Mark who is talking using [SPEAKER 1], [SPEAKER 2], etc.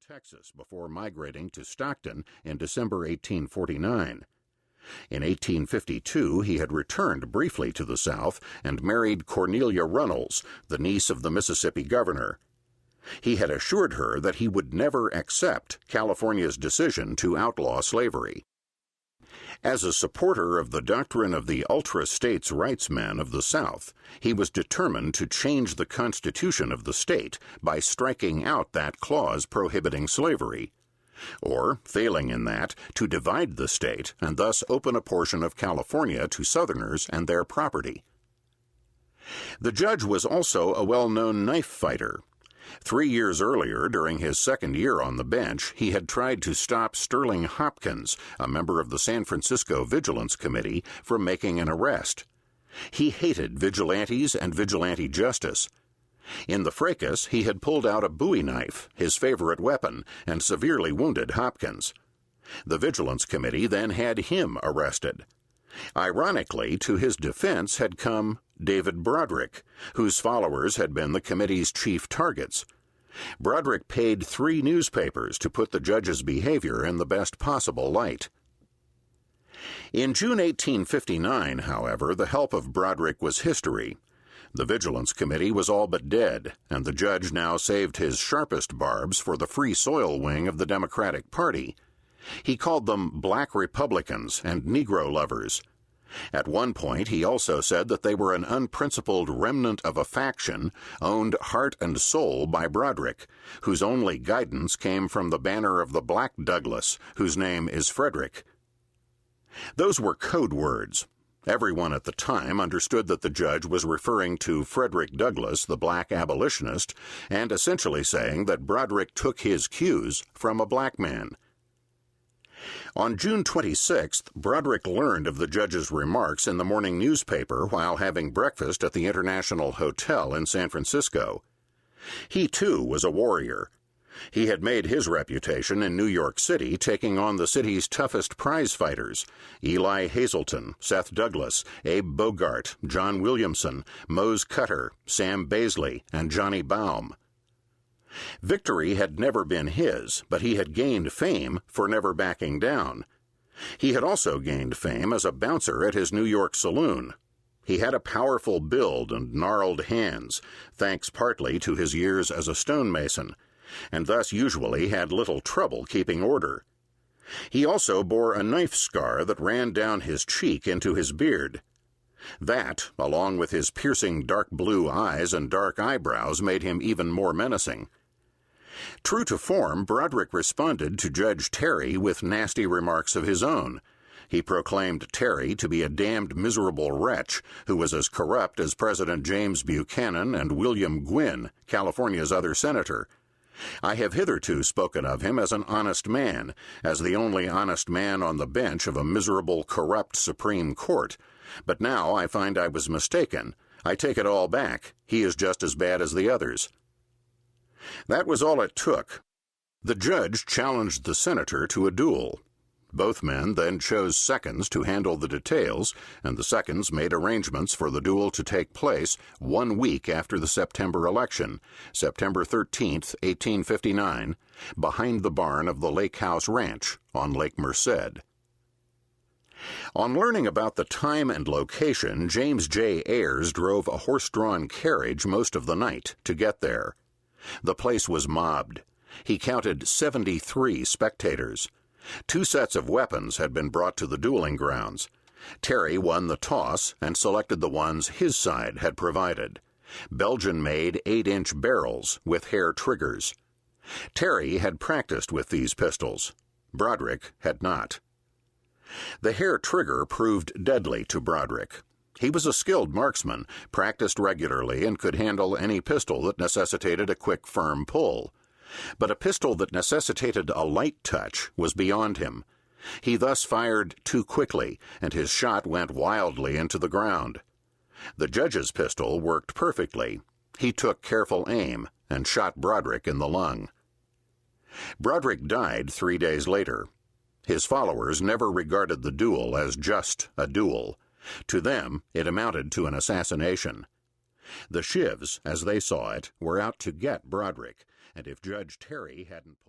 [SPEAKER 1] Texas before migrating to Stockton in December 1849. In 1852, he had returned briefly to the South and married Cornelia Runnels, the niece of the Mississippi governor. He had assured her that he would never accept California's decision to outlaw slavery. As a supporter of the doctrine of the ultra-states' rights men of the South, he was determined to change the constitution of the state by striking out that clause prohibiting slavery, or, failing in that, to divide the state and thus open a portion of California to Southerners and their property. The judge was also a well-known knife fighter. 3 years earlier, during his second year on the bench, he had tried to stop Sterling Hopkins, a member of the San Francisco Vigilance Committee, from making an arrest. He hated vigilantes and vigilante justice. In the fracas, he had pulled out a Bowie knife, his favorite weapon, and severely wounded Hopkins. The Vigilance Committee then had him arrested. Ironically, to his defense had come David Broderick, whose followers had been the committee's chief targets. Broderick paid 3 newspapers to put the judge's behavior in the best possible light. In June 1859, however, the help of Broderick was history. The Vigilance Committee was all but dead, and the judge now saved his sharpest barbs for the Free Soil wing of the Democratic Party. He called them black Republicans and Negro lovers. At one point, he also said that they were an unprincipled remnant of a faction owned heart and soul by Broderick, whose only guidance came from the banner of the Black Douglas, whose name is Frederick. Those were code words. Everyone at the time understood that the judge was referring to Frederick Douglass, the black abolitionist, and essentially saying that Broderick took his cues from a black man. On June 26th, Broderick learned of the judge's remarks in the morning newspaper while having breakfast at the International Hotel in San Francisco. He, too, was a warrior. He had made his reputation in New York City, taking on the city's toughest prize fighters: Eli Hazelton, Seth Douglas, Abe Bogart, John Williamson, Mose Cutter, Sam Baisley, and Johnny Baum. Victory had never been his, but he had gained fame for never backing down. He had also gained fame as a bouncer at his New York saloon. He had a powerful build and gnarled hands, thanks partly to his years as a stonemason, and thus usually had little trouble keeping order. He also bore a knife scar that ran down his cheek into his beard. That, along with his piercing dark blue eyes and dark eyebrows, made him even more menacing. True to form, Broderick responded to Judge Terry with nasty remarks of his own. He proclaimed Terry to be a damned miserable wretch who was as corrupt as President James Buchanan and William Gwin, California's other senator. I have hitherto spoken of him as an honest man, as the only honest man on the bench of a miserable, corrupt Supreme Court. But now I find I was mistaken. I take it all back. He is just as bad as the others. That was all it took. The judge challenged the senator to a duel. Both men then chose seconds to handle the details, and the seconds made arrangements for the duel to take place 1 week after the September election, September 13th, 1859, behind the barn of the Lake House Ranch on Lake Merced. On learning about the time and location, James J. Ayers drove a horse-drawn carriage most of the night to get there. The place was mobbed. He counted 73 spectators. 2 sets of weapons had been brought to the dueling grounds. Terry won the toss and selected the ones his side had provided: Belgian-made 8-inch barrels with hair triggers. Terry had practiced with these pistols. Broderick had not. The hair trigger proved deadly to Broderick. He was a skilled marksman, practiced regularly, and could handle any pistol that necessitated a quick, firm pull. But a pistol that necessitated a light touch was beyond him. He thus fired too quickly, and his shot went wildly into the ground. The judge's pistol worked perfectly. He took careful aim and shot Broderick in the lung. Broderick died 3 days later. His followers never regarded the duel as just a duel. To them, it amounted to an assassination. The Shivs, as they saw it, were out to get Broderick, and if Judge Terry hadn't pulled